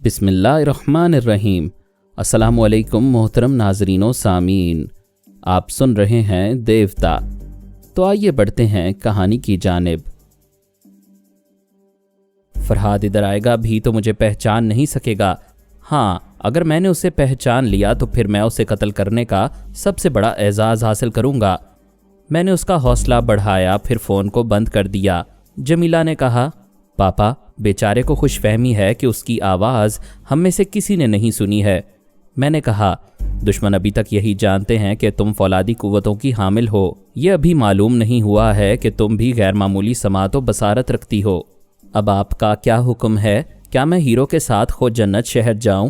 بسم اللہ الرحمن الرحیم۔ السلام علیکم محترم ناظرین و سامعین، آپ سن رہے ہیں دیوتا۔ تو آئیے بڑھتے ہیں کہانی کی جانب۔ فرحاد ادھر آئے گا بھی تو مجھے پہچان نہیں سکے گا۔ ہاں، اگر میں نے اسے پہچان لیا تو پھر میں اسے قتل کرنے کا سب سے بڑا اعزاز حاصل کروں گا۔ میں نے اس کا حوصلہ بڑھایا، پھر فون کو بند کر دیا۔ جمیلہ نے کہا، پاپا بیچارے کو خوش فہمی ہے کہ اس کی آواز ہم میں سے کسی نے نہیں سنی ہے۔ میں نے کہا، دشمن ابھی تک یہی جانتے ہیں کہ تم فولادی قوتوں کی حامل ہو، یہ ابھی معلوم نہیں ہوا ہے کہ تم بھی غیر معمولی سماعت و بصارت رکھتی ہو۔ اب آپ کا کیا حکم ہے؟ کیا میں ہیرو کے ساتھ خود جنت شہر جاؤں؟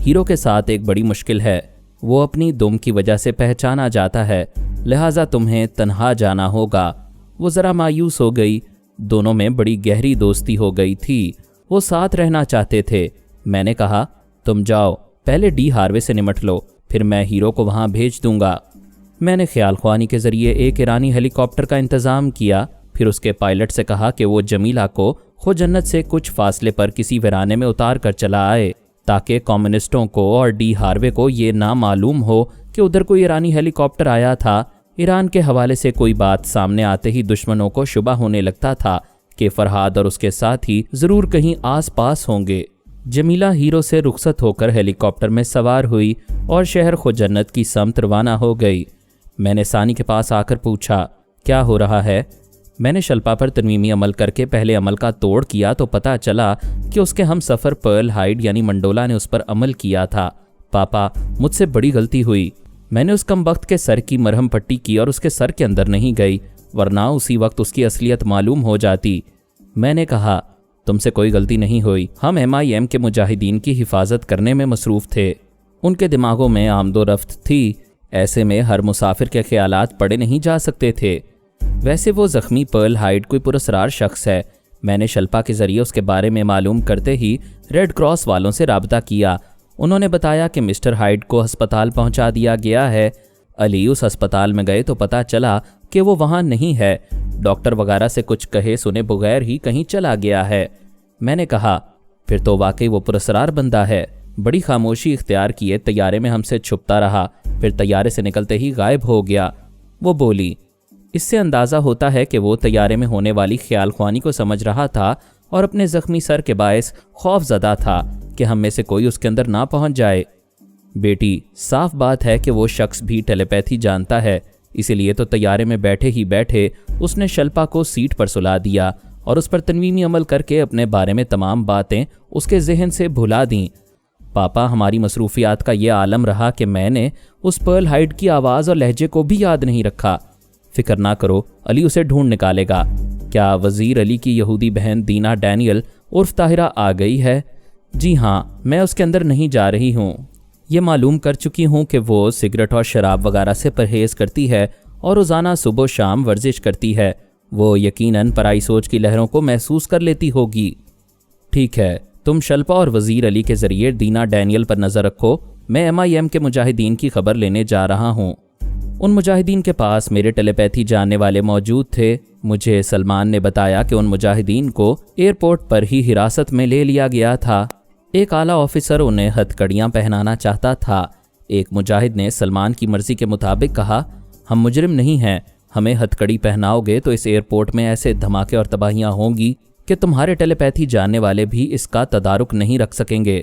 ہیرو کے ساتھ ایک بڑی مشکل ہے، وہ اپنی دم کی وجہ سے پہچانا جاتا ہے، لہٰذا تمہیں تنہا جانا ہوگا۔ وہ ذرا مایوس ہو گئی۔ دونوں میں بڑی گہری دوستی ہو گئی تھی، وہ ساتھ رہنا چاہتے تھے۔ میں نے کہا، تم جاؤ، پہلے ڈی ہاروے سے نمٹ لو، پھر میں ہیرو کو وہاں بھیج دوں گا۔ میں نے خیال خوانی کے ذریعے ایک ایرانی ہیلی کاپٹر کا انتظام کیا، پھر اس کے پائلٹ سے کہا کہ وہ جمیلہ کو خود جنت سے کچھ فاصلے پر کسی ویرانے میں اتار کر چلا آئے، تاکہ کمیونسٹوں کو اور ڈی ہاروے کو یہ نہ معلوم ہو کہ ادھر کوئی ایرانی ہیلی کاپٹر آیا تھا۔ ایران کے حوالے سے کوئی بات سامنے آتے ہی دشمنوں کو شبہ ہونے لگتا تھا کہ فرحاد اور اس کے ساتھی ضرور کہیں آس پاس ہوں گے۔ جمیلہ ہیرو سے رخصت ہو کر ہیلی کاپٹر میں سوار ہوئی اور شہر خود جنت کی سمت روانہ ہو گئی۔ میں نے ثانی کے پاس آ کر پوچھا، کیا ہو رہا ہے؟ میں نے شلپا پر ترمیمی عمل کر کے پہلے عمل کا توڑ کیا تو پتہ چلا کہ اس کے ہم سفر پرل ہائیڈ یعنی منڈولا نے اس پر عمل کیا تھا۔ پاپا، مجھ سے بڑی غلطی ہوئی۔ میں نے اس کم وقت کے سر کی مرہم پٹی کی اور اس کے سر کے اندر نہیں گئی، ورنہ اسی وقت اس کی اصلیت معلوم ہو جاتی۔ میں نے کہا، تم سے کوئی غلطی نہیں ہوئی، ہم MIM کے مجاہدین کی حفاظت کرنے میں مصروف تھے۔ ان کے دماغوں میں آمد و رفت تھی، ایسے میں ہر مسافر کے خیالات پڑے نہیں جا سکتے تھے۔ ویسے وہ زخمی پرل ہائیڈ کوئی پراسرار شخص ہے۔ میں نے شلپا کے ذریعے اس کے بارے میں معلوم کرتے ہی ریڈ کراس والوں سے رابطہ کیا۔ انہوں نے بتایا کہ مسٹر ہائیڈ کو ہسپتال پہنچا دیا گیا ہے۔ علی اس ہسپتال میں گئے تو پتہ چلا کہ وہ وہاں نہیں ہے، ڈاکٹر وغیرہ سے کچھ کہے سنے بغیر ہی کہیں چلا گیا ہے۔ میں نے کہا، پھر تو واقعی وہ پراسرار بندہ ہے۔ بڑی خاموشی اختیار کیے طیارے میں ہم سے چھپتا رہا، پھر طیارے سے نکلتے ہی غائب ہو گیا۔ وہ بولی، اس سے اندازہ ہوتا ہے کہ وہ طیارے میں ہونے والی خیال خوانی کو سمجھ رہا تھا اور اپنے زخمی سر کے باعث خوف زدہ تھا کہ ہم میں سے کوئی اس کے اندر نہ پہنچ جائے۔ بیٹی، صاف بات ہے کہ وہ شخص بھی ٹیلی پیتھی جانتا ہے، اسی لیے تو طیارے میں بیٹھے ہی بیٹھے اس نے شلپا کو سیٹ پر سلا دیا اور اس پر تنویمی عمل کر کے اپنے بارے میں تمام باتیں اس کے ذہن سے بھلا دیں۔ پاپا، ہماری مصروفیات کا یہ عالم رہا کہ میں نے اس پرل ہائیڈ کی آواز اور لہجے کو بھی یاد نہیں رکھا۔ فکر نہ کرو، علی اسے ڈھونڈ نکالے گا۔ کیا وزیر علی کی یہودی بہن دینا ڈینیل عرف طاہرہ آ گئی ہے؟ جی ہاں، میں اس کے اندر نہیں جا رہی ہوں۔ یہ معلوم کر چکی ہوں کہ وہ سگریٹ اور شراب وغیرہ سے پرہیز کرتی ہے اور روزانہ صبح و شام ورزش کرتی ہے۔ وہ یقیناً پرائی سوچ کی لہروں کو محسوس کر لیتی ہوگی۔ ٹھیک ہے، تم شلپا اور وزیر علی کے ذریعے دینا ڈینیل پر نظر رکھو، میں MIM کے مجاہدین کی خبر لینے جا رہا ہوں۔ ان مجاہدین کے پاس میرے ٹیلی پیتھی جاننے والے موجود تھے۔ مجھے سلمان نے بتایا کہ ان مجاہدین کو ایئرپورٹ پر ہی حراست میں لے لیا گیا تھا۔ ایک اعلیٰ آفیسر انہیں ہتھ کڑیاں پہنانا چاہتا تھا۔ ایک مجاہد نے سلمان کی مرضی کے مطابق کہا، ہم مجرم نہیں ہیں، ہمیں ہتھ کڑی پہناؤ گے تو اس ایئرپورٹ میں ایسے دھماکے اور تباہیاں ہوں گی کہ تمہارے ٹیلی پیتھی جاننے والے بھی اس کا تدارک نہیں رکھ سکیں گے۔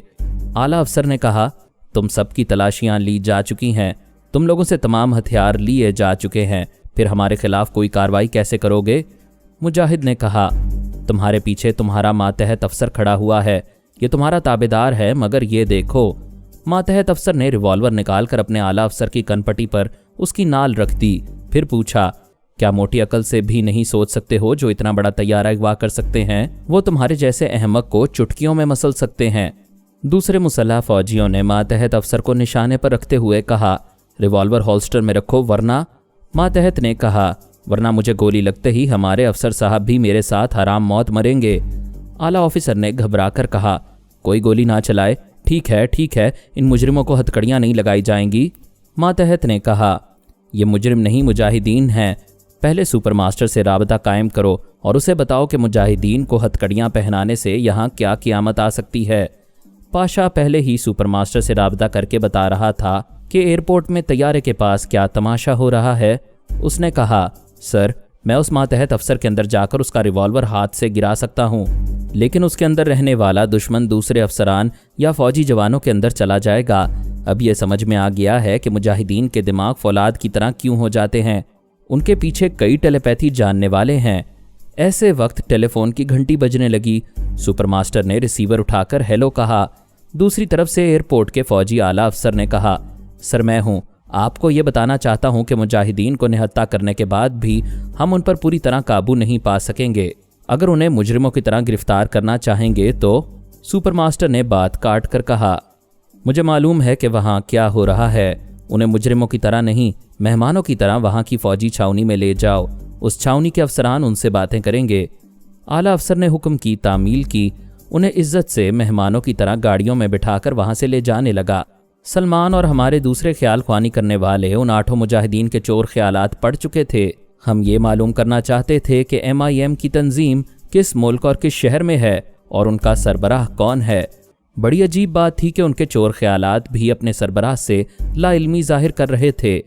اعلیٰ افسر نے کہا، تم سب کی تلاشیاں لی جا چکی ہیں، تم لوگوں سے تمام ہتھیار لیے جا چکے ہیں، پھر ہمارے خلاف کوئی کارروائی کیسے کرو گے؟ مجاہد نے کہا، تمہارے پیچھے تمہارا ماتحت افسر کھڑا ہوا ہے، یہ تمہارا تابعدار ہے، مگر یہ دیکھو۔ ماتحت افسر نے ریوالور نکال کر اپنے اعلیٰ افسر کی کن پٹی پر اس کی نال رکھ دی، پھر پوچھا، کیا موٹی عقل سے بھی نہیں سوچ سکتے ہو جو اتنا بڑا طیارہ اغوا کر سکتے ہیں؟ وہ تمہارے جیسے احمق کو چٹکیوں میں مسل سکتے ہیں۔ دوسرے مسلح فوجیوں نے ماتحت افسر کو نشانے پر رکھتے ہوئے کہا، ریوالور ہولسٹر میں رکھو ورنہ۔ ماتحت نے کہا، ورنہ مجھے گولی لگتے ہی ہمارے افسر صاحب بھی میرے ساتھ حرام موت مریں گے۔ اعلیٰ آفیسر نے گھبرا کر کہا، کوئی گولی نہ چلائے، ٹھیک ہے، ان مجرموں کو ہتھکڑیاں نہیں لگائی جائیں گی۔ ماتحت نے کہا، یہ مجرم نہیں مجاہدین ہیں، پہلے سپر ماسٹر سے رابطہ قائم کرو اور اسے بتاؤ کہ مجاہدین کو ہتھکڑیاں پہنانے سے یہاں کیا قیامت آ سکتی ہے۔ پاشا پہلے ہی سپر ماسٹر سے رابطہ کر کے بتا رہا تھا کہ ایئرپورٹ میں طیارے کے پاس کیا تماشا ہو رہا ہے۔ اس نے کہا، سر میں اس ماتحت افسر کے اندر جا کر اس کا ریوالور ہاتھ سے گرا سکتا ہوں، لیکن اس کے اندر رہنے والا دشمن دوسرے افسران یا فوجی جوانوں کے اندر چلا جائے گا۔ اب یہ سمجھ میں آ گیا ہے کہ مجاہدین کے دماغ فولاد کی طرح کیوں ہو جاتے ہیں۔ ان کے پیچھے کئی ٹیلی پیتھی جاننے والے ہیں۔ ایسے وقت ٹیلی فون کی گھنٹی بجنے لگی۔ سپر ماسٹر نے ریسیور اٹھا کر ہیلو کہا۔ دوسری طرف سے ایئرپورٹ کے فوجی اعلیٰ افسر نے کہا، سر میں ہوں، آپ کو یہ بتانا چاہتا ہوں کہ مجاہدین کو نہتہ کرنے کے بعد بھی ہم ان پر پوری طرح قابو نہیں پا سکیں گے۔ اگر انہیں مجرموں کی طرح گرفتار کرنا چاہیں گے تو سپر ماسٹر نے بات کاٹ کر کہا، مجھے معلوم ہے کہ وہاں کیا ہو رہا ہے۔ انہیں مجرموں کی طرح نہیں، مہمانوں کی طرح وہاں کی فوجی چھاؤنی میں لے جاؤ۔ اس چھاؤنی کے افسران ان سے باتیں کریں گے۔ اعلیٰ افسر نے حکم کی تعمیل کی۔ انہیں عزت سے مہمانوں کی طرح گاڑیوں میں بٹھا کر وہاں سے لے جانے لگا۔ سلمان اور ہمارے دوسرے خیال خوانی کرنے والے ان 8 مجاہدین کے چور خیالات پڑھ چکے تھے۔ ہم یہ معلوم کرنا چاہتے تھے کہ MIM کی تنظیم کس ملک اور کس شہر میں ہے اور ان کا سربراہ کون ہے۔ بڑی عجیب بات تھی کہ ان کے چور خیالات بھی اپنے سربراہ سے لا علمی ظاہر کر رہے تھے۔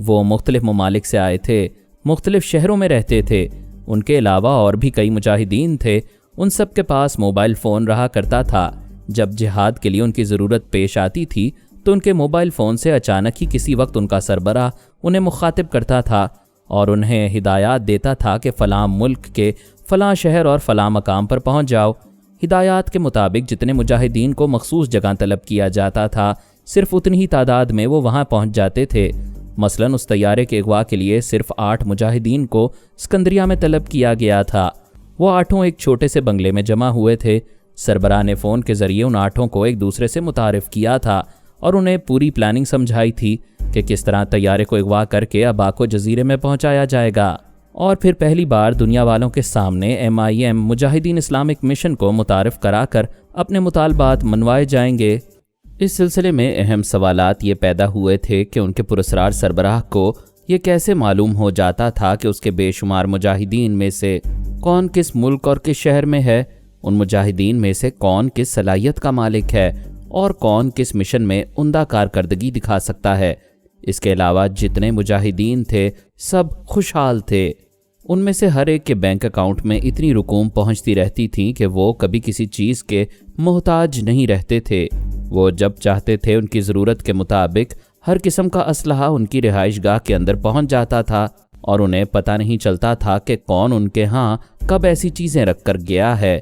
وہ مختلف ممالک سے آئے تھے، مختلف شہروں میں رہتے تھے۔ ان کے علاوہ اور بھی کئی مجاہدین تھے۔ ان سب کے پاس موبائل فون رہا کرتا تھا۔ جب جہاد کے لیے ان کی ضرورت پیش آتی تھی تو ان کے موبائل فون سے اچانک ہی کسی وقت ان کا سربراہ انہیں مخاطب کرتا تھا اور انہیں ہدایات دیتا تھا کہ فلاں ملک کے فلاں شہر اور فلاں مقام پر پہنچ جاؤ۔ ہدایات کے مطابق جتنے مجاہدین کو مخصوص جگہ طلب کیا جاتا تھا، صرف اتنی ہی تعداد میں وہ وہاں پہنچ جاتے تھے۔ مثلاً اس طیارے کے اغوا کے لیے صرف 8 مجاہدین کو اسکندریہ میں طلب کیا گیا تھا۔ وہ 8 ایک چھوٹے سے بنگلے میں جمع ہوئے تھے۔ سربراہ نے فون کے ذریعے ان 8 کو ایک دوسرے سے متعارف کیا تھا اور انہیں پوری پلاننگ سمجھائی تھی کہ کس طرح طیارے کو اغوا کر کے اباکو جزیرے میں پہنچایا جائے گا، اور پھر پہلی بار دنیا والوں کے سامنے MIM مجاہدین اسلامک مشن کو متعارف کرا کر اپنے مطالبات منوائے جائیں گے۔ اس سلسلے میں اہم سوالات یہ پیدا ہوئے تھے کہ ان کے پراسرار سربراہ کو یہ کیسے معلوم ہو جاتا تھا کہ اس کے بے شمار مجاہدین میں سے کون کس ملک اور کس شہر میں ہے، ان مجاہدین میں سے کون کس صلاحیت کا مالک ہے اور کون کس مشن میں عمدہ کارکردگی دکھا سکتا ہے۔ اس کے علاوہ جتنے مجاہدین تھے سب خوشحال تھے۔ ان میں سے ہر ایک کے بینک اکاؤنٹ میں اتنی رقوم پہنچتی رہتی تھی کہ وہ کبھی کسی چیز کے محتاج نہیں رہتے تھے۔ وہ جب چاہتے تھے ان کی ضرورت کے مطابق ہر قسم کا اسلحہ ان کی رہائش گاہ کے اندر پہنچ جاتا تھا، اور انہیں پتہ نہیں چلتا تھا کہ کون ان کے ہاں کب ایسی چیزیں رکھ کر گیا ہے۔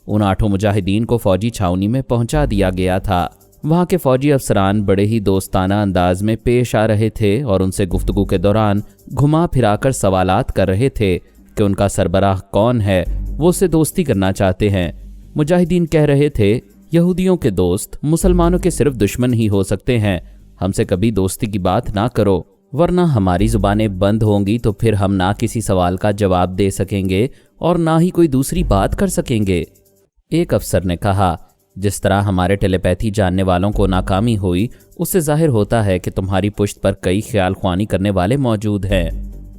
ان 8 مجاہدین کو فوجی چھاؤنی میں پہنچا دیا گیا تھا۔ وہاں کے فوجی افسران بڑے ہی دوستانہ انداز میں پیش آ رہے تھے اور ان سے گفتگو کے دوران گھما پھرا کر سوالات کر رہے تھے کہ ان کا سربراہ کون ہے، وہ اس سے دوستی کرنا چاہتے ہیں۔ مجاہدین کہہ رہے تھے، یہودیوں کے دوست مسلمانوں کے صرف دشمن ہی ہو سکتے ہیں، ہم سے کبھی دوستی کی بات نہ کرو، ورنہ ہماری زبانیں بند ہوں گی تو پھر ہم نہ کسی سوال کا جواب دے سکیں گے اور نہ ہی کوئی دوسری بات کر سکیں گے۔ ایک افسر نے کہا، جس طرح ہمارے ٹیلی پیتھی جاننے والوں کو ناکامی ہوئی، اس سے ظاہر ہوتا ہے کہ تمہاری پشت پر کئی خیال خوانی کرنے والے موجود ہیں۔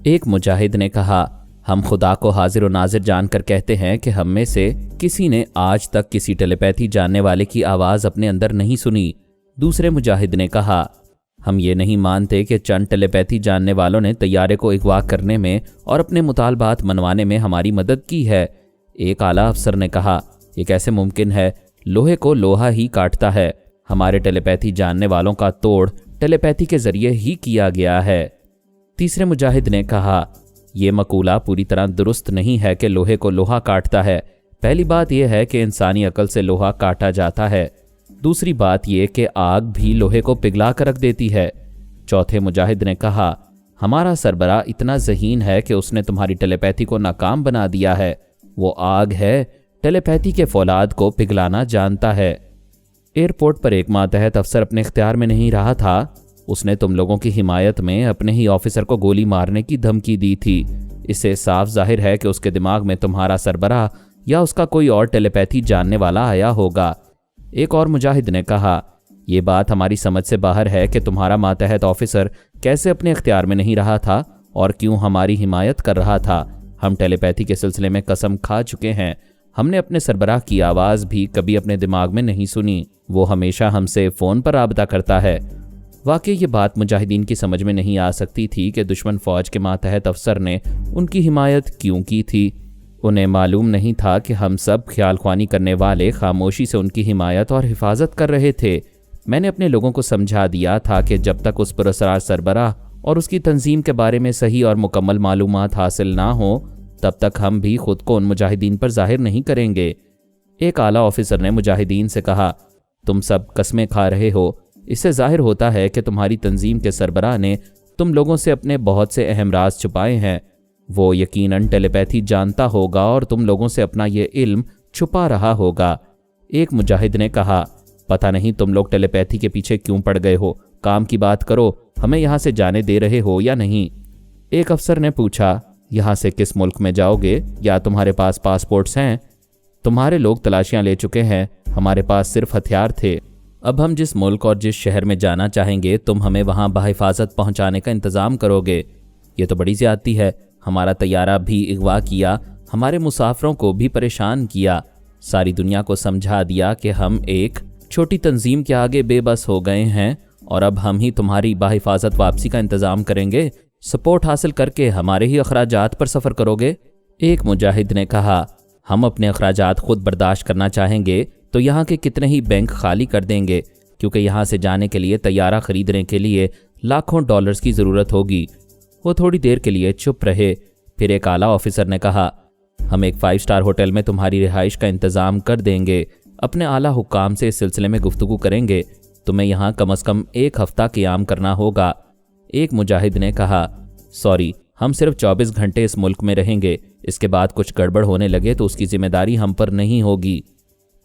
ایک مجاہد نے کہا، ہم خدا کو حاضر و ناظر جان کر کہتے ہیں کہ ہم میں سے کسی نے آج تک کسی ٹیلی پیتھی جاننے والے کی آواز اپنے اندر نہیں سنی۔ دوسرے مجاہد نے کہا، ہم یہ نہیں مانتے کہ چند ٹیلی پیتھی جاننے والوں نے طیارے کو اغوا کرنے میں اور اپنے مطالبات منوانے میں ہماری مدد کی ہے۔ ایک اعلیٰ افسر نے کہا، یہ کیسے ممکن ہے؟ لوہے کو لوہا ہی کاٹتا ہے۔ ہمارے ٹیلی پیتھی جاننے والوں کا توڑ ٹیلی پیتھی کے ذریعے ہی کیا گیا ہے۔ تیسرے مجاہد نے کہا، یہ مقولہ پوری طرح درست نہیں ہے کہ لوہے کو لوہا کاٹتا ہے۔ پہلی بات یہ ہے کہ انسانی عقل سے لوہا کاٹا جاتا ہے، دوسری بات یہ کہ آگ بھی لوہے کو پگھلا کر رکھ دیتی ہے۔ چوتھے مجاہد نے کہا، ہمارا سربراہ اتنا ذہین ہے کہ اس نے تمہاری ٹیلی پیتھی کو ناکام بنا دیا ہے۔ وہ آگ ہے، ٹیلی پیتھی کے فولاد کو پگھلانا جانتا ہے۔ ایئرپورٹ پر ایک ماتحت افسر اپنے اختیار میں نہیں رہا تھا۔ اس نے تم لوگوں کی حمایت میں اپنے ہی آفیسر کو گولی مارنے کی دھمکی دی تھی۔ اس سے صاف ظاہر ہے کہ اس کے دماغ میں تمہارا سربراہ یا اس کا کوئی اور ٹیلی پیتھی جاننے والا آیا ہوگا۔ ایک اور مجاہد نے کہا، یہ بات ہماری سمجھ سے باہر ہے کہ تمہارا ماتحت آفیسر کیسے اپنے اختیار میں نہیں رہا تھا اور کیوں ہماری حمایت کر رہا تھا۔ ہم ٹیلی پیتھی کے سلسلے میں قسم کھا چکے ہیں، ہم نے اپنے سربراہ کی آواز بھی کبھی اپنے دماغ میں نہیں سنی۔ وہ ہمیشہ ہم سے فون پر رابطہ کرتا ہے۔ واقعی یہ بات مجاہدین کی سمجھ میں نہیں آ سکتی تھی کہ دشمن فوج کے ماتحت افسر نے ان کی حمایت کیوں کی تھی۔ انہیں معلوم نہیں تھا کہ ہم سب خیال خوانی کرنے والے خاموشی سے ان کی حمایت اور حفاظت کر رہے تھے۔ میں نے اپنے لوگوں کو سمجھا دیا تھا کہ جب تک اس پراسرار سربراہ اور اس کی تنظیم کے بارے میں صحیح اور مکمل معلومات حاصل نہ ہوں تب تک ہم بھی خود کو ان مجاہدین پر ظاہر نہیں کریں گے۔ ایک اعلیٰ آفیسر نے مجاہدین سے کہا، تم سب قسمیں کھا رہے ہو، اس سے ظاہر ہوتا ہے کہ تمہاری تنظیم کے سربراہ نے تم لوگوں سے اپنے بہت سے اہم راز چھپائے ہیں۔ وہ یقیناً ٹیلی پیتھی جانتا ہوگا اور تم لوگوں سے اپنا یہ علم چھپا رہا ہوگا۔ ایک مجاہد نے کہا، پتہ نہیں تم لوگ ٹیلی پیتھی کے پیچھے کیوں پڑ گئے ہو، کام کی بات کرو، ہمیں یہاں سے جانے دے رہے ہو یا نہیں؟ ایک افسر نے پوچھا، یہاں سے کس ملک میں جاؤ گے؟ یا تمہارے پاس پاسپورٹس ہیں؟ تمہارے لوگ تلاشیاں لے چکے ہیں، ہمارے پاس صرف ہتھیار تھے۔ اب ہم جس ملک اور جس شہر میں جانا چاہیں گے تم ہمیں وہاں بحفاظت پہنچانے کا انتظام کرو گے۔ یہ تو بڑی زیادتی ہے، ہمارا طیارہ بھی اغوا کیا، ہمارے مسافروں کو بھی پریشان کیا، ساری دنیا کو سمجھا دیا کہ ہم ایک چھوٹی تنظیم کے آگے بے بس ہو گئے ہیں، اور اب ہم ہی تمہاری بحفاظت واپسی کا انتظام کریں گے، سپورٹ حاصل کر کے ہمارے ہی اخراجات پر سفر کرو گے؟ ایک مجاہد نے کہا، ہم اپنے اخراجات خود برداشت کرنا چاہیں گے تو یہاں کے کتنے ہی بینک خالی کر دیں گے، کیونکہ یہاں سے جانے کے لیے طیارہ خریدنے کے لیے لاکھوں ڈالرز کی ضرورت ہوگی۔ وہ تھوڑی دیر کے لیے چپ رہے، پھر ایک اعلیٰ آفیسر نے کہا، ہم ایک 5 اسٹار ہوٹل میں تمہاری رہائش کا انتظام کر دیں گے، اپنے اعلیٰ حکام سے اس سلسلے میں گفتگو کریں گے، تمہیں یہاں کم از کم 1 ہفتہ قیام کرنا ہوگا۔ ایک مجاہد نے کہا، سوری، ہم صرف 24 گھنٹے اس ملک میں رہیں گے، اس کے بعد کچھ گڑبڑ ہونے لگے تو اس کی ذمہ داری ہم پر نہیں ہوگی۔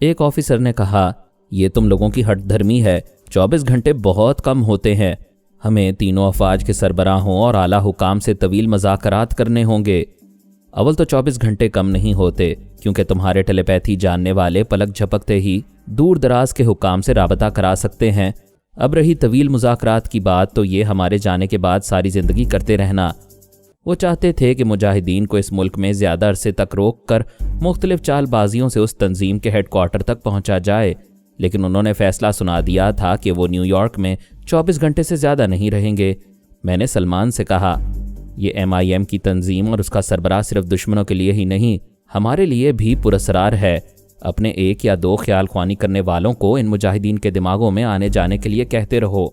ایک آفیسر نے کہا، یہ تم لوگوں کی ہٹ دھرمی ہے، 24 گھنٹے بہت کم ہوتے ہیں، ہمیں تینوں افواج کے سربراہوں اور اعلیٰ حکام سے طویل مذاکرات کرنے ہوں گے۔ اول تو 24 گھنٹے کم نہیں ہوتے، کیونکہ تمہارے ٹیلی پیتھی جاننے والے پلک جھپکتے ہی دور دراز کے حکام سے رابطہ کرا سکتے ہیں۔ اب رہی طویل مذاکرات کی بات، تو یہ ہمارے جانے کے بعد ساری زندگی کرتے رہنا۔ وہ چاہتے تھے کہ مجاہدین کو اس ملک میں زیادہ عرصے تک روک کر مختلف چال بازیوں سے اس تنظیم کے ہیڈ کوارٹر تک پہنچا جائے، لیکن انہوں نے فیصلہ سنا دیا تھا کہ وہ نیو یارک میں 24 گھنٹے سے زیادہ نہیں رہیں گے۔ میں نے سلمان سے کہا، یہ MIM کی تنظیم اور اس کا سربراہ صرف دشمنوں کے لیے ہی نہیں، ہمارے لیے بھی پراسرار ہے۔ اپنے 1 یا 2 خیال خوانی کرنے والوں کو ان مجاہدین کے دماغوں میں آنے جانے کے لیے کہتے رہو،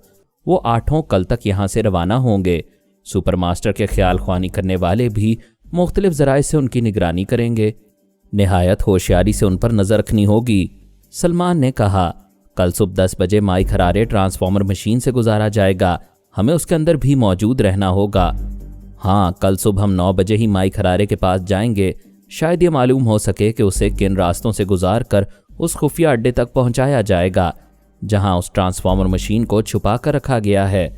وہ 8 کل تک یہاں سے روانہ ہوں گے۔ سپر ماسٹر کے خیال خوانی کرنے والے بھی مختلف ذرائع سے ان کی نگرانی کریں گے، نہایت ہوشیاری سے ان پر نظر رکھنی ہوگی۔ سلمان نے کہا، کل صبح 10 بجے مائک حرارے ٹرانسفارمر مشین سے گزارا جائے گا، ہمیں اس کے اندر بھی موجود رہنا ہوگا۔ ہاں، کل صبح ہم 9 بجے ہی مائک حرارے کے پاس جائیں گے، شاید یہ معلوم ہو سکے کہ اسے کن راستوں سے گزار کر اس خفیہ اڈے تک پہنچایا جائے گا جہاں اس ٹرانسفارمر مشین کو چھپا کر رکھا گیا ہے۔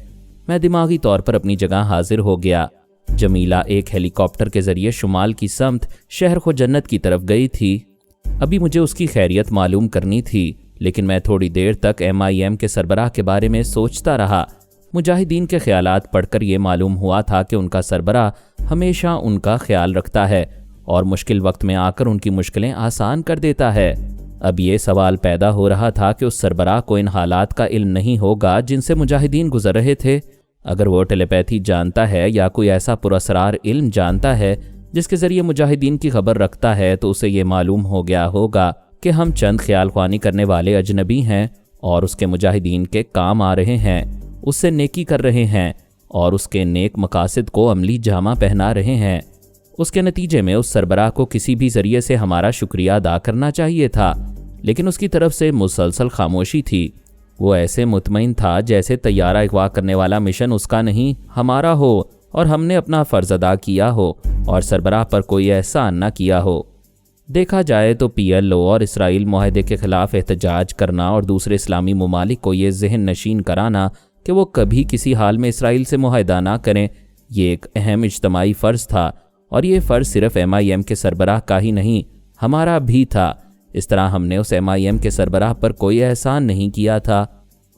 میں دماغی طور پر اپنی جگہ حاضر ہو گیا۔ جمیلہ ایک ہیلی کاپٹر کے ذریعے شمال کی سمت شہر خو جنت کی طرف گئی تھی۔ ابھی مجھے اس کی خیریت معلوم کرنی تھی، لیکن میں تھوڑی دیر تک MIM کے سربراہ کے بارے میں سوچتا رہا۔ مجاہدین کے خیالات پڑھ کر یہ معلوم ہوا تھا کہ ان کا سربراہ ہمیشہ ان کا خیال رکھتا ہے اور مشکل وقت میں آ کر ان کی مشکلیں آسان کر دیتا ہے۔ اب یہ سوال پیدا ہو رہا تھا کہ اس سربراہ کو ان حالات کا علم نہیں ہوگا جن سے مجاہدین گزر رہے تھے۔ اگر وہ ٹیلی پیتھی جانتا ہے یا کوئی ایسا پراسرار علم جانتا ہے جس کے ذریعے مجاہدین کی خبر رکھتا ہے، تو اسے یہ معلوم ہو گیا ہوگا کہ ہم چند خیال خوانی کرنے والے اجنبی ہیں اور اس کے مجاہدین کے کام آ رہے ہیں، اس سے نیکی کر رہے ہیں اور اس کے نیک مقاصد کو عملی جامہ پہنا رہے ہیں۔ اس کے نتیجے میں اس سربراہ کو کسی بھی ذریعے سے ہمارا شکریہ ادا کرنا چاہیے تھا، لیکن اس کی طرف سے مسلسل خاموشی تھی۔ وہ ایسے مطمئن تھا جیسے طیارہ اغوا کرنے والا مشن اس کا نہیں ہمارا ہو، اور ہم نے اپنا فرض ادا کیا ہو اور سربراہ پر کوئی احسان نہ کیا ہو۔ دیکھا جائے تو PLO اور اسرائیل معاہدے کے خلاف احتجاج کرنا اور دوسرے اسلامی ممالک کو یہ ذہن نشین کرانا کہ وہ کبھی کسی حال میں اسرائیل سے معاہدہ نہ کریں، یہ ایک اہم اجتماعی فرض تھا، اور یہ فرض صرف MIM کے سربراہ کا ہی نہیں، ہمارا بھی تھا۔ اس طرح ہم نے اس MIM کے سربراہ پر کوئی احسان نہیں کیا تھا۔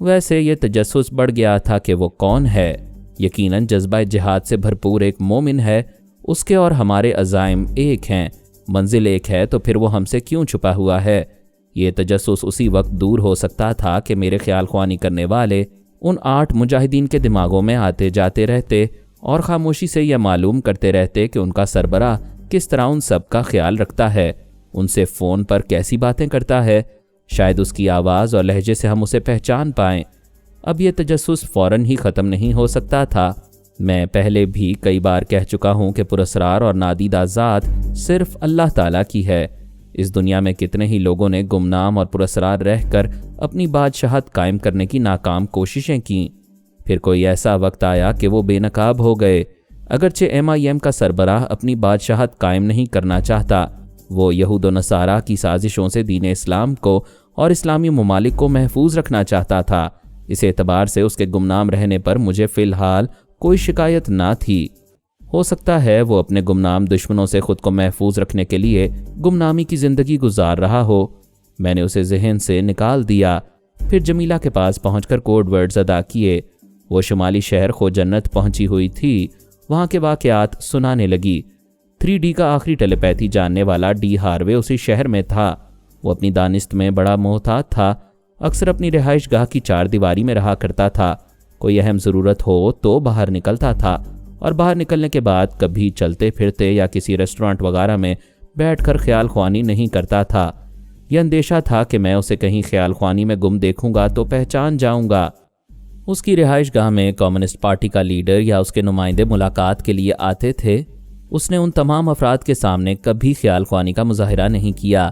ویسے یہ تجسس بڑھ گیا تھا کہ وہ کون ہے۔ یقیناً جذبہ جہاد سے بھرپور ایک مومن ہے، اس کے اور ہمارے عزائم ایک ہیں، منزل ایک ہے تو پھر وہ ہم سے کیوں چھپا ہوا ہے؟ یہ تجسس اسی وقت دور ہو سکتا تھا کہ میرے خیال خوانی کرنے والے ان 8 مجاہدین کے دماغوں میں آتے جاتے رہتے اور خاموشی سے یہ معلوم کرتے رہتے کہ ان کا سربراہ کس طرح ان سب کا خیال رکھتا ہے، ان سے فون پر کیسی باتیں کرتا ہے، شاید اس کی آواز اور لہجے سے ہم اسے پہچان پائیں۔ اب یہ تجسس فوراً ہی ختم نہیں ہو سکتا تھا۔ میں پہلے بھی کئی بار کہہ چکا ہوں کہ پراسرار اور نادیدہ ذات صرف اللہ تعالیٰ کی ہے۔ اس دنیا میں کتنے ہی لوگوں نے گمنام اور پراسرار رہ کر اپنی بادشاہت قائم کرنے کی ناکام کوششیں کیں۔ پھر کوئی ایسا وقت آیا کہ وہ بے نقاب ہو گئے۔ اگرچہ MIM کا سربراہ اپنی بادشاہت قائم نہیں کرنا چاہتا، وہ یہود و نصارہ کی سازشوں سے دین اسلام کو اور اسلامی ممالک کو محفوظ رکھنا چاہتا تھا۔ اس اعتبار سے اس کے گمنام رہنے پر مجھے فی الحال کوئی شکایت نہ تھی۔ ہو سکتا ہے وہ اپنے گمنام دشمنوں سے خود کو محفوظ رکھنے کے لیے گمنامی کی زندگی گزار رہا ہو۔ میں نے اسے ذہن سے نکال دیا۔ پھر جمیلہ کے پاس پہنچ کر کوڈ ورڈز ادا کیے۔ وہ شمالی شہر خو جنت پہنچی ہوئی تھی، وہاں کے واقعات سنانے لگی۔ 3D کا آخری ٹیلی پیتھی جاننے والا ڈی ہاروے اسی شہر میں تھا۔ وہ اپنی دانست میں بڑا محتاط تھا، اکثر اپنی رہائش گاہ کی 4 دیواری میں رہا کرتا تھا۔ کوئی اہم ضرورت ہو تو باہر نکلتا تھا، اور باہر نکلنے کے بعد کبھی چلتے پھرتے یا کسی ریسٹورانٹ وغیرہ میں بیٹھ کر خیال خوانی نہیں کرتا تھا۔ یہ اندیشہ تھا کہ میں اسے کہیں خیال خوانی میں گم دیکھوں گا تو پہچان جاؤں گا۔ اس کی رہائش گاہ میں کمیونسٹ پارٹی کا لیڈر یا اس کے نمائندے ملاقات کے لیے آتے تھے۔ اس نے ان تمام افراد کے سامنے کبھی خیال خوانی کا مظاہرہ نہیں کیا۔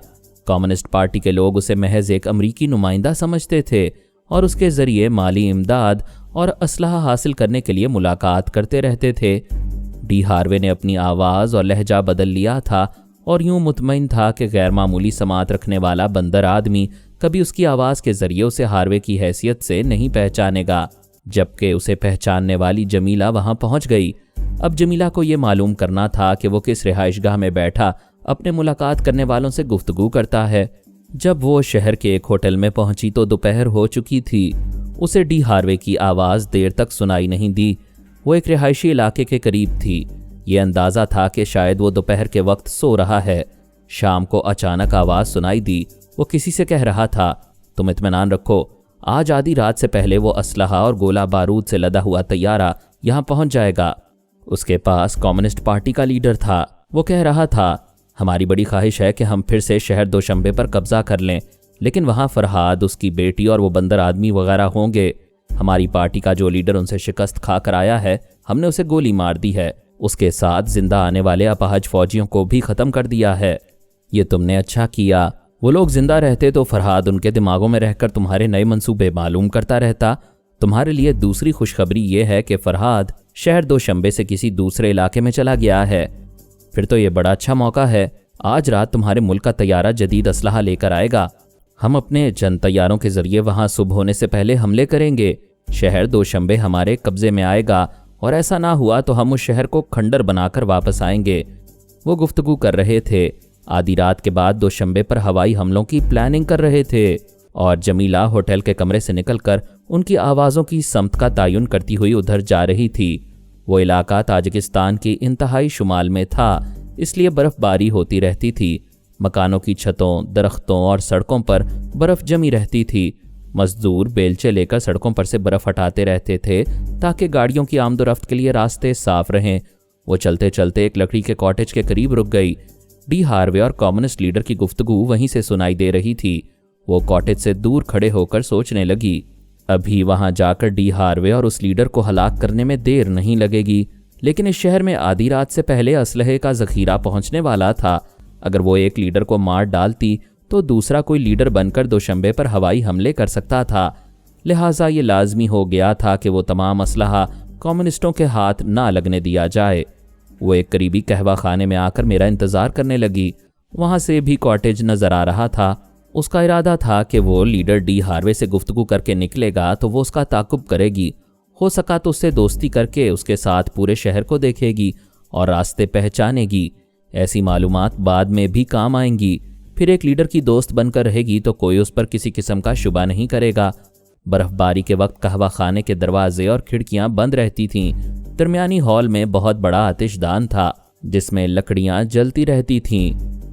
کمیونسٹ پارٹی کے لوگ اسے محض ایک امریکی نمائندہ سمجھتے تھے اور اس کے ذریعے مالی امداد اور اسلحہ حاصل کرنے کے لیے ملاقات کرتے رہتے تھے۔ ڈی ہاروے نے اپنی آواز اور لہجہ بدل لیا تھا اور یوں مطمئن تھا کہ غیر معمولی سماعت رکھنے والا بندر آدمی کبھی اس کی آواز کے ذریعے اسے ہاروے کی حیثیت سے نہیں پہچانے گا۔ جبکہ اسے پہچاننے والی جمیلہ وہاں پہنچ گئی۔ اب جمیلہ کو یہ معلوم کرنا تھا کہ وہ کس رہائش گاہ میں بیٹھا اپنے ملاقات کرنے والوں سے گفتگو کرتا ہے۔ جب وہ شہر کے ایک ہوٹل میں پہنچی تو دوپہر ہو چکی تھی۔ اسے ڈی ہاروے کی آواز دیر تک سنائی نہیں دی۔ وہ ایک رہائشی علاقے کے قریب تھی۔ یہ اندازہ تھا کہ شاید وہ دوپہر کے وقت سو رہا ہے۔ شام کو اچانک آواز سنائی دی۔ وہ کسی سے کہہ رہا تھا، تم اطمینان رکھو، آج آدھی رات سے پہلے وہ اسلحہ اور گولہ بارود سے لدا ہوا طیارہ یہاں پہنچ جائے گا۔ اس کے پاس کمیونسٹ پارٹی کا لیڈر تھا۔ وہ کہہ رہا تھا، ہماری بڑی خواہش ہے کہ ہم پھر سے شہر دوشنبے پر قبضہ کر لیں، لیکن وہاں فرہاد، اس کی بیٹی اور وہ بندر آدمی وغیرہ ہوں گے۔ ہماری پارٹی کا جو لیڈر ان سے شکست کھا کر آیا ہے، ہم نے اسے گولی مار دی ہے۔ اس کے ساتھ زندہ آنے والے اپاہج فوجیوں کو بھی ختم کر دیا ہے۔ یہ تم نے اچھا کیا۔ وہ لوگ زندہ رہتے تو فرہاد ان کے دماغوں میں رہ کر تمہارے نئے منصوبے معلوم کرتا رہتا۔ تمہارے لیے دوسری خوشخبری یہ ہے کہ فرہاد شہر دوشنبے سے کسی دوسرے علاقے میں چلا گیا ہے۔ پھر تو یہ بڑا اچھا موقع ہے۔ آج رات تمہارے ملک کا طیارہ جدید اسلحہ لے کر آئے گا۔ ہم اپنے چند طیاروں کے ذریعے وہاں صبح ہونے سے پہلے حملے کریں گے۔ شہر دوشنبے ہمارے قبضے میں آئے گا، اور ایسا نہ ہوا تو ہم اس شہر کو کھنڈر بنا کر واپس آئیں گے۔ وہ گفتگو کر رہے تھے، آدھی رات کے بعد دوشنبے پر ہوائی حملوں کی پلاننگ کر رہے تھے، اور جمیلہ ہوٹل کے کمرے سے نکل کر ان کی آوازوں کی سمت کا تعین کرتی ہوئی ادھر جا رہی تھی۔ وہ علاقہ تاجکستان کی انتہائی شمال میں تھا، اس لیے برف باری ہوتی رہتی تھی۔ مکانوں کی چھتوں، درختوں اور سڑکوں پر برف جمی رہتی تھی۔ مزدور بیلچے لے کر سڑکوں پر سے برف ہٹاتے رہتے تھے تاکہ گاڑیوں کی آمد و رفت کے لیے راستے صاف رہیں۔ وہ چلتے چلتے ایک لکڑی کے کاٹیج کے قریب رک گئی۔ ڈی ہاروے اور کمیونسٹ لیڈر کی گفتگو وہیں سے سنائی دے رہی تھی۔ وہ کاٹیج سے دور کھڑے ہو کر سوچنے لگی، ابھی وہاں جا کر ڈی ہاروے اور اس لیڈر کو ہلاک کرنے میں دیر نہیں لگے گی، لیکن اس شہر میں آدھی رات سے پہلے اسلحے کا ذخیرہ پہنچنے والا تھا۔ اگر وہ ایک لیڈر کو مار ڈالتی تو دوسرا کوئی لیڈر بن کر دوشنبے پر ہوائی حملے کر سکتا تھا۔ لہٰذا یہ لازمی ہو گیا تھا کہ وہ تمام اسلحہ کمیونسٹوں کے ہاتھ نہ لگنے دیا جائے۔ وہ ایک قریبی قہوہ خانے میں آ کر میرا انتظار کرنے لگی۔ وہاں سے بھی کاٹیج نظر آ رہا تھا۔ اس کا ارادہ تھا کہ وہ لیڈر ڈی ہاروے سے گفتگو کر کے نکلے گا تو وہ اس کا تعاقب کرے گی، ہو سکا تو اس سے دوستی کر کے اس کے ساتھ پورے شہر کو دیکھے گی اور راستے پہچانے گی۔ ایسی معلومات بعد میں بھی کام آئیں گی۔ پھر ایک لیڈر کی دوست بن کر رہے گی تو کوئی اس پر کسی قسم کا شبہ نہیں کرے گا۔ برف باری کے وقت قہوہ خانے کے دروازے اور کھڑکیاں بند رہتی تھیں۔ درمیانی ہال میں بہت بڑا آتش دان تھا جس میں لکڑیاں جلتی رہتی تھیں۔